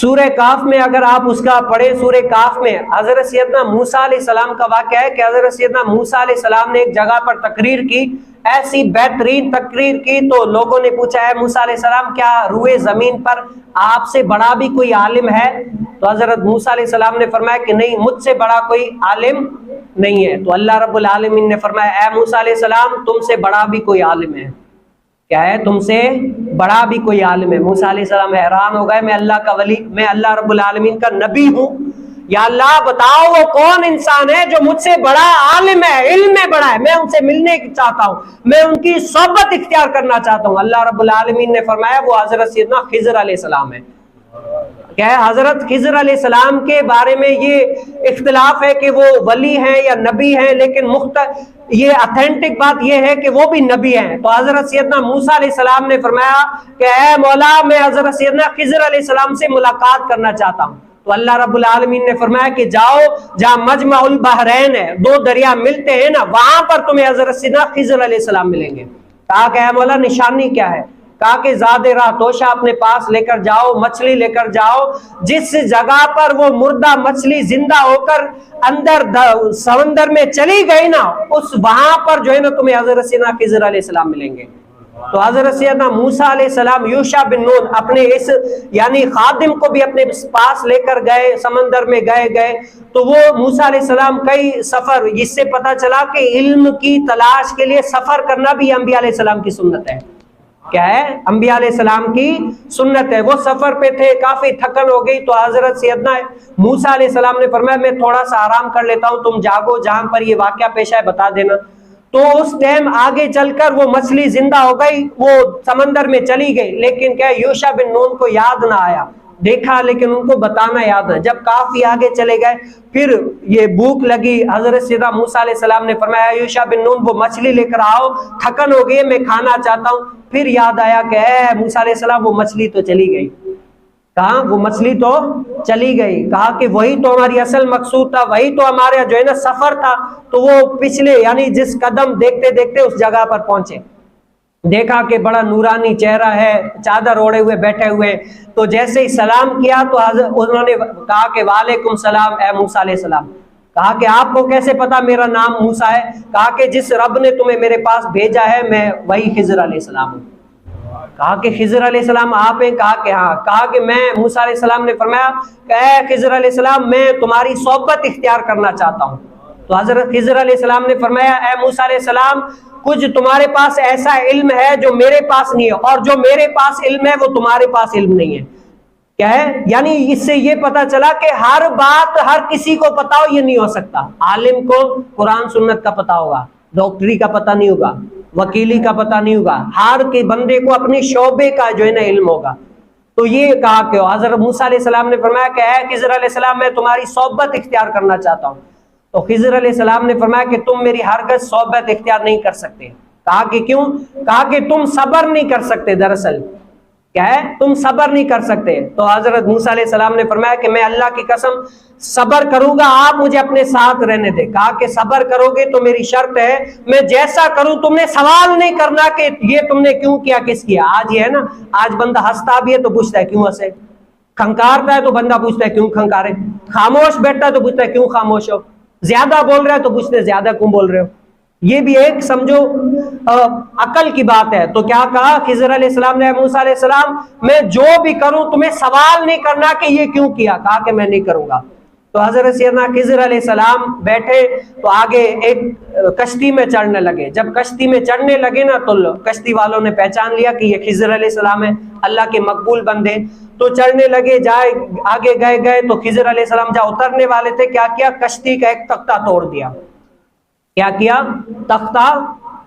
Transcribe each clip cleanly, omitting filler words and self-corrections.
سورہ کاف میں اگر آپ اس کا پڑھیں، سورہ کاف میں حضرت سیدنا موسیٰ علیہ السلام کا واقعہ ہے کہ حضرت سیدنا موسیٰ علیہ السلام نے ایک جگہ پر تقریر کی، ایسی بہترین تقریر کی، تو لوگوں نے پوچھا ہے موسیٰ علیہ السلام کیا روئے زمین پر آپ سے بڑا بھی کوئی عالم ہے؟ تو حضرت موسیٰ علیہ السلام نے فرمایا کہ نہیں، مجھ سے بڑا کوئی عالم نہیں ہے۔ تو اللہ رب العالمین نے فرمایا اے موسیٰ علیہ السلام تم سے بڑا بھی کوئی عالم ہے۔ کیا ہے؟ تم سے بڑا بھی کوئی عالم ہے۔ موسیٰ علیہ السلام حیران ہو گئے، میں اللہ کا ولی، میں اللہ رب العالمین کا نبی ہوں، یا اللہ بتاؤ وہ کون انسان ہے جو مجھ سے بڑا عالم ہے، علم میں بڑا ہے، میں ان سے ملنے چاہتا ہوں، میں ان کی صحبت اختیار کرنا چاہتا ہوں۔ اللہ رب العالمین نے فرمایا وہ حضرت سیدنا خضر علیہ السلام ہے۔ کیا ہے؟ حضرت خضر علیہ السلام کے بارے میں یہ اختلاف ہے کہ وہ ولی ہیں یا نبی ہیں، لیکن یہ اتھینٹک بات یہ ہے کہ وہ بھی نبی ہیں۔ تو حضرت سیدنا موسیٰ علیہ السلام نے فرمایا کہ اے مولا میں حضرت سیدنا خضر علیہ السلام سے ملاقات کرنا چاہتا ہوں۔ تو اللہ رب العالمین نے فرمایا کہ جاؤ جہاں مجمع البحرین ہے، دو دریا ملتے ہیں نا، وہاں پر تمہیں حضرت سیدنا خضر علیہ السلام ملیں گے۔ کہا کہ اے مولا نشانی کیا ہے؟ کہا کہ زاد راہ توشہ اپنے پاس لے کر جاؤ، مچھلی لے کر جاؤ، جس جگہ پر وہ مردہ مچھلی زندہ ہو کر اندر سمندر میں چلی گئی نا، اس وہاں پر جو ہے نا تمہیں حضرت سیدنا خضر علیہ السلام ملیں گے۔ تو حضرت سیدنا موسیٰ علیہ السلام یوشع بن نون اپنے اس یعنی خادم کو بھی اپنے پاس لے کر گئے، سمندر میں گئے تو وہ موسیٰ علیہ السلام کئی سفر، جس سے پتہ چلا کہ علم کی تلاش کے لیے سفر کرنا بھی انبیاء علیہ السلام کی سنت ہے۔ کیا ہے؟ انبیاء علیہ السلام کی سنت ہے۔ وہ سفر پہ تھے، کافی تھکن ہو گئی، تو حضرت سیدنا موسیٰ علیہ السلام نے فرمایا میں تھوڑا سا آرام کر لیتا ہوں، تم جاگو، جہاں پر یہ واقعہ پیش ہے بتا دینا۔ تو اس ٹائم آگے چل کر وہ مچھلی زندہ ہو گئی، وہ سمندر میں چلی گئی، لیکن کیا یوشع بن نون کو یاد نہ آیا، دیکھا لیکن ان کو بتانا یاد ہے۔ جب کافی آگے چلے گئے، پھر یہ بھوک لگی، حضرت سیدنا موسیٰ علیہ السلام نے فرمایا یوشع بن نون وہ مچھلی لے کر آؤ، تھکن ہو گئی، میں کھانا چاہتا ہوں۔ پھر یاد آیا کہ اے موسیٰ علیہ السلام وہ مچھلی تو چلی گئی۔ کہا وہ مچھلی تو چلی گئی، کہا کہ وہی تو ہماری اصل مقصود تھا، وہی تو ہمارا جو ہے نا سفر تھا۔ تو وہ پچھلے یعنی جس قدم دیکھتے دیکھتے اس جگہ پر پہنچے، دیکھا کہ بڑا نورانی چہرہ ہے، چادر اوڑے ہوئے بیٹھے ہوئے، تو جیسے ہی سلام کیا تو انہوں نے کہا کہ وعلیکم السلام اے موسیٰ علیہ السلام۔ کہا کہ آپ کو کیسے پتا میرا نام موسیٰ ہے؟ کہا کہ جس رب نے تمہیں میرے پاس بھیجا ہے میں وہی خضر علیہ السلام ہوں۔ کہا کہ خضر علیہ السلام آپ ہیں؟ کہا کہ ہاں۔ کہا کہ میں موسیٰ علیہ السلام نے فرمایا کہ اے خضر علیہ السلام میں تمہاری صحبت اختیار کرنا چاہتا ہوں۔ تو حضرت خضر علیہ السلام نے فرمایا اے موسیٰ علیہ السلام کچھ تمہارے پاس ایسا علم ہے جو میرے پاس نہیں ہے، اور جو میرے پاس علم ہے وہ تمہارے پاس علم نہیں ہے۔ کیا ہے؟ یعنی اس سے یہ پتا چلا کہ ہر بات ہر کسی کو پتا ہو یہ نہیں ہو سکتا۔ عالم کو قرآن سنت کا پتا ہوگا، ڈاکٹری کا پتا نہیں ہوگا، وکیلی کا پتا نہیں ہوگا، ہر کے بندے کو اپنے شعبے کا جو ہے نا علم ہوگا۔ تو یہ کہا کہ حضرت موسیٰ علیہ السلام نے فرمایا کہ اے خضر علیہ السلام میں تمہاری صحبت اختیار کرنا چاہتا ہوں۔ تو خضر علیہ السلام نے فرمایا کہ تم میری ہرگز صحبت اختیار نہیں کر سکتے۔ کہا کہ کیوں؟ کہا کہ تم صبر نہیں کر سکتے، دراصل کیا ہے تم صبر نہیں کر سکتے۔ تو حضرت موسیٰ علیہ السلام نے فرمایا کہ میں اللہ کی قسم صبر کروں گا، آپ مجھے اپنے ساتھ رہنے دیں۔ کہا کہ صبر کرو گے تو میری شرط ہے میں جیسا کروں تم نے سوال نہیں کرنا کہ یہ تم نے کیوں کیا، کس کیا۔ آج یہ ہے نا، آج بندہ ہنستا بھی ہے تو پوچھتا ہے کیوں ہنسے، کھنکارتا ہے تو بندہ پوچھتا ہے کیوں کھنکارے، خاموش بیٹھتا ہے تو پوچھتا ہے کیوں خاموش ہو، زیادہ بول رہا ہے تو پوچھتے ہیں زیادہ کیوں بول رہے ہو۔ یہ بھی ایک سمجھو عقل کی بات ہے۔ تو کیا کہا خضر علیہ السلام نے موسیٰ علیہ السلام میں جو بھی کروں تمہیں سوال نہیں کرنا کہ یہ کیوں کیا۔ کہا کہ میں نہیں کروں گا۔ تو حضرت سیدنا خضر علیہ السلام بیٹھے تو آگے ایک کشتی میں چڑھنے لگے۔ جب کشتی میں چڑھنے لگے نا تو کشتی والوں نے پہچان لیا کہ یہ خضر علیہ السلام ہے، اللہ کے مقبول بندے۔ تو چڑھنے لگے، جائے آگے گئے تو خضر علیہ السلام جہاں اترنے والے تھے کیا کیا، کشتی کا ایک تختہ توڑ دیا۔ کیا کیا؟ تختہ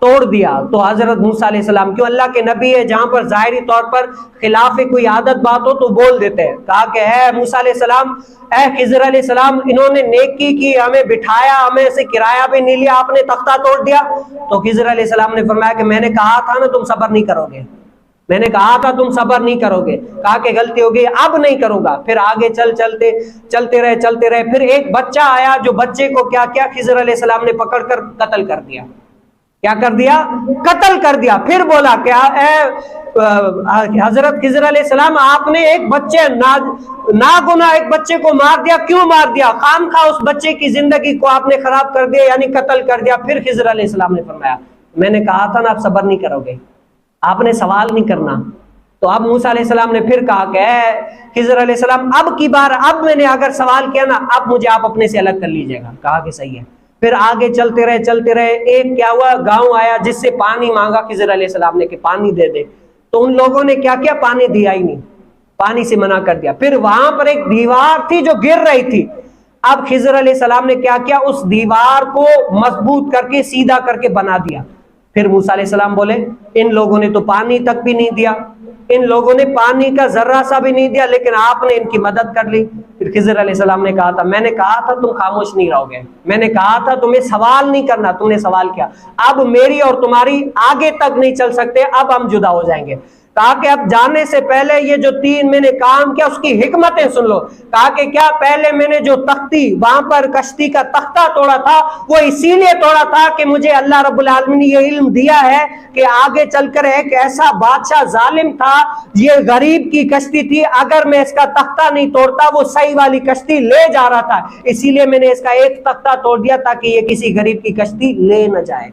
توڑ دیا۔ تو حضرت موسیٰ علیہ السلام کیوں اللہ کے نبی ہے، جہاں پر ظاہری طور پر خلاف کوئی عادت بات ہو تو بول دیتے ہیں۔ کہا کہ اے موسیٰ علیہ السلام، اے خضر علیہ السلام، انہوں نے نیکی کی، ہمیں بٹھایا، ہمیں سے کرایہ بھی نہیں لیا، آپ نے تختہ توڑ دیا۔ تو خضر علیہ السلام نے فرمایا کہ میں نے کہا تھا نا تم صبر نہیں کرو گے، میں نے کہا تھا تم صبر نہیں کرو گے۔ کہا کہ غلطی ہو گئی، اب نہیں کروں گا۔ پھر آگے چلتے رہے۔ پھر ایک بچہ آیا، جو بچے کو کیا کیا خضر علیہ السلام نے پکڑ کر قتل کر دیا۔ کیا کر دیا؟ قتل کر دیا۔ پھر بولا کہ حضرت خضر علیہ السلام آپ نے ایک بچے ناگناہ ایک بچے کو مار دیا، کیوں مار دیا؟ خام خواہ اس بچے کی زندگی کو آپ نے خراب کر دیا، یعنی قتل کر دیا۔ پھر خضر علیہ السلام نے فرمایا میں نے کہا تھا نا آپ صبر نہیں کرو گے، آپ نے سوال نہیں کرنا۔ تو اب موسیٰ علیہ السلام نے پھر کہا کہ اے خضر علیہ السلام اب کی بار اب میں نے اگر سوال کیا نا اب مجھے آپ اپنے سے الگ کر لیجئے گا۔ کہا کہ صحیح ہے۔ پھر آگے چلتے رہے، ایک کیا ہوا گاؤں آیا جس سے پانی مانگا خضر علیہ السلام نے کہ پانی دے دے، تو ان لوگوں نے کیا کیا؟ پانی دیا ہی نہیں، پانی سے منع کر دیا۔ پھر وہاں پر ایک دیوار تھی جو گر رہی تھی، اب خضر علیہ السلام نے کیا کیا؟ اس دیوار کو مضبوط کر کے سیدھا کر کے بنا دیا۔ پھر موسیٰ علیہ السلام بولے ان لوگوں نے تو پانی تک بھی نہیں دیا، ان لوگوں نے پانی کا ذرہ سا بھی نہیں دیا، لیکن آپ نے ان کی مدد کر لی۔ پھر خضر علیہ السلام نے کہا تھا میں نے کہا تھا تم خاموش نہیں رہو گے، میں نے کہا تھا تمہیں سوال نہیں کرنا، تم نے سوال کیا، اب میری اور تمہاری آگے تک نہیں چل سکتے، اب ہم جدا ہو جائیں گے۔ کہا کہ اب جانے سے پہلے یہ جو 3 میں نے کام کیا اس کی حکمتیں سن لو۔ کہا کہ کیا پہلے میں نے جو تختی وہاں پر کشتی کا تختہ توڑا تھا وہ اسی لیے توڑا تھا کہ مجھے اللہ رب العالمین نے یہ علم دیا ہے کہ آگے چل کر ایک ایسا بادشاہ ظالم تھا، یہ غریب کی کشتی تھی، اگر میں اس کا تختہ نہیں توڑتا وہ صحیح والی کشتی لے جا رہا تھا، اسی لیے میں نے اس کا ایک تختہ توڑ دیا تاکہ یہ کسی غریب کی کشتی لے نہ جائے۔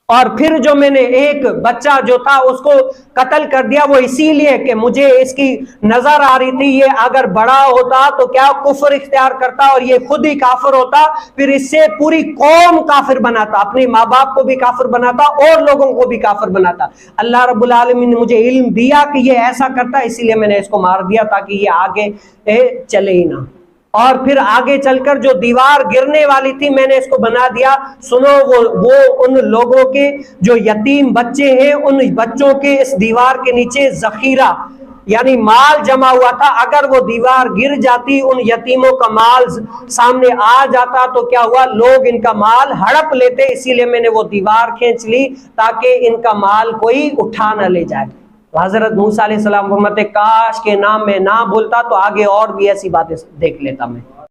اور پھر جو میں نے ایک بچہ جو تھا اس کو قتل کر دیا وہ اسی لیے کہ مجھے اس کی نظر آ رہی تھی یہ اگر بڑا ہوتا تو کیا کفر اختیار کرتا اور یہ خود ہی کافر ہوتا، پھر اس سے پوری قوم کافر بناتا، اپنے ماں باپ کو بھی کافر بناتا اور لوگوں کو بھی کافر بناتا۔ اللہ رب العالمین نے مجھے علم دیا کہ یہ ایسا کرتا، اسی لیے میں نے اس کو مار دیا تاکہ یہ آگے چلے ہی نہ۔ اور پھر آگے چل کر جو دیوار گرنے والی تھی میں نے اس کو بنا دیا۔ سنو وہ ان لوگوں کے جو یتیم بچے ہیں ان بچوں کے اس دیوار کے نیچے ذخیرہ یعنی مال جمع ہوا تھا، اگر وہ دیوار گر جاتی ان یتیموں کا مال سامنے آ جاتا تو کیا ہوا؟ لوگ ان کا مال ہڑپ لیتے، اسی لیے میں نے وہ دیوار کھینچ لی تاکہ ان کا مال کوئی اٹھا نہ لے جائے۔ حضرت موسیٰ علیہ السلام فرماتے کاش کے نام میں نہ بولتا تو آگے اور بھی ایسی باتیں دیکھ لیتا میں۔